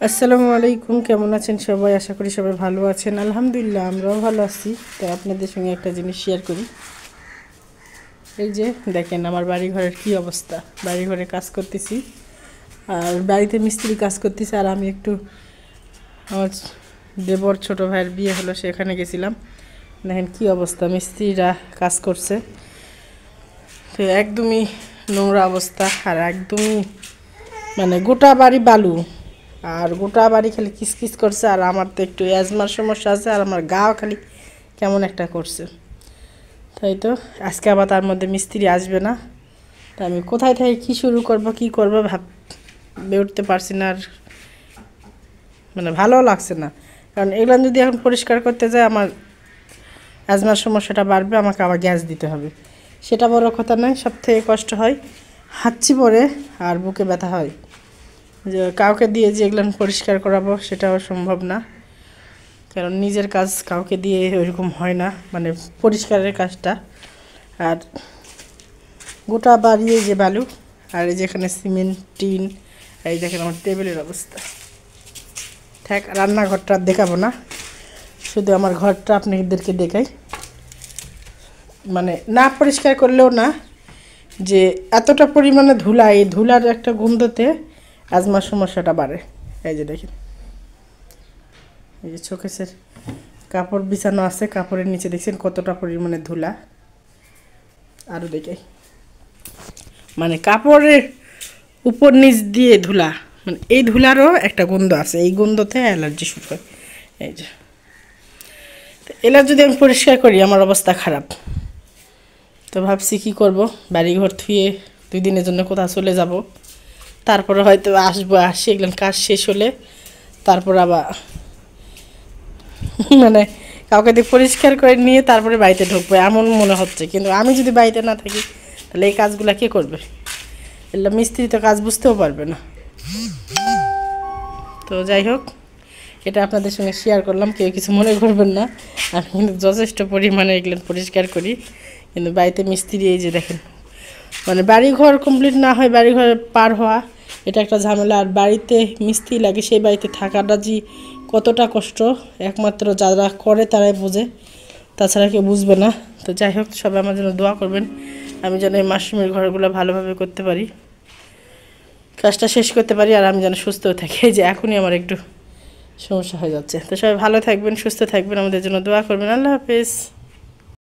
আসসালামু আলাইকুম, কেমন আছেন সবাই? আশা করি সবাই ভালো আছেন। আলহামদুলিল্লাহ আমরাও ভালো আছি। তো আপনাদের সঙ্গে একটা জিনিস শেয়ার করি। এই যে দেখেন আমার বাড়ি ঘরের কী অবস্থা। বাড়ি ঘরে কাজ করতেছি, আর বাড়িতে মিস্ত্রি কাজ করতেছে, আর আমি একটু আমার দেবর ছোটো ভাইয়ের বিয়ে হলো, সেখানে গেছিলাম। দেখেন কী অবস্থা, মিস্ত্রিরা কাজ করছে। তো একদমই নোংরা অবস্থা, আর একদমই মানে গোটা বাড়ি বালু, আর গোটা বাড়ি খালি কিসকিস করছে। আর আমার তো একটু অ্যাজমার সমস্যা আছে, আর আমার গাও খালি কেমন একটা করছে। তাই তো আজকে আবার তার মধ্যে মিস্ত্রি আসবে না। তা আমি কোথায় থেকে কী শুরু করব, কী করবো ভাবে উঠতে পারছি না। আর মানে ভালোও লাগছে না, কারণ এগুলো যদি এখন পরিষ্কার করতে যায় আমার অ্যাজমার সমস্যাটা বাড়বে, আমাকে আবার গ্যাস দিতে হবে। সেটা বড় কথা নয়, সব থেকে কষ্ট হয় হাঁচি পড়ে আর বুকে ব্যথা হয়। যে কাউকে দিয়ে যে এগুলো পরিষ্কার করাবো সেটাও সম্ভব না, কারণ নিজের কাজ কাউকে দিয়ে ওইরকম হয় না, মানে পরিষ্কারের কাজটা। আর গোটা বাড়িয়ে যে বালু, আর এই যেখানে সিমেন্ট টিন, এই দেখেন আমার টেবিলের অবস্থা। থাক, রান্নাঘরটা দেখাবো না, শুধু আমার ঘরটা আপনাদেরকে দেখাই। মানে না পরিষ্কার করলেও না, যে এতটা পরিমাণে ধুলা, এই ধুলার একটা গন্ধতে অ্যাজমার সমস্যাটা বাড়ে। এই যে দেখেন, এই যে শোকেসের কাপড় বিছানো আছে, কাপড়ের নিচে দেখছেন কতটা পরিমাণে ধুলা। আরও দেখাই, মানে কাপড়ের উপর নিচ দিয়ে ধুলা, মানে এই ধুলারও একটা গন্ধ আছে, এই গন্ধতে অ্যালার্জি শুরু হয়। এই যে এলা যদি আমি পরিষ্কার করি আমার অবস্থা খারাপ। তো ভাবছি কী করব, বাড়িঘর থুয়ে 2 দিনের জন্য কোথাও চলে যাব, তারপরে হয়তো আসবো, আসি এগুলো কাজ শেষ হলে তারপর আবার মানে কাউকে দিয়ে পরিষ্কার করে নিয়ে তারপরে বাড়িতে ঢুকবো এমন মনে হচ্ছে। কিন্তু আমি যদি বাড়িতে না থাকি তাহলে এই কাজগুলো কে করবে? এগুলো মিস্ত্রি তো কাজ বুঝতেও পারবে না। তো যাই হোক, এটা আপনাদের সঙ্গে শেয়ার করলাম, কেউ কিছু মনে করবেন না। আমি কিন্তু যথেষ্ট পরিমাণে এগুলো পরিষ্কার করি, কিন্তু বাড়িতে মিস্ত্রি এই যে দেখেন, মানে বাড়িঘর কমপ্লিট না হয় বাড়িঘর পার হওয়া এটা একটা ঝামেলা। আর বাড়িতে মিস্ত্রি লাগে, সেই বাড়িতে থাকাটা যে কতটা কষ্ট একমাত্র যারা করে তারাই বোঝে, তাছাড়া কেউ বুঝবে না। তো যাই হোক, সবাই আমার জন্য দোয়া করবেন, আমি যেন এই মাশরুমের ঘরগুলো ভালোভাবে করতে পারি, কাজটা শেষ করতে পারি, আর আমি যেন সুস্থ থাকি। এই যে এখনই আমার একটু সমস্যা হয়ে যাচ্ছে। তো সবাই ভালো থাকবেন, সুস্থ থাকবেন, আমাদের জন্য দোয়া করবেন। আল্লাহ হাফেজ।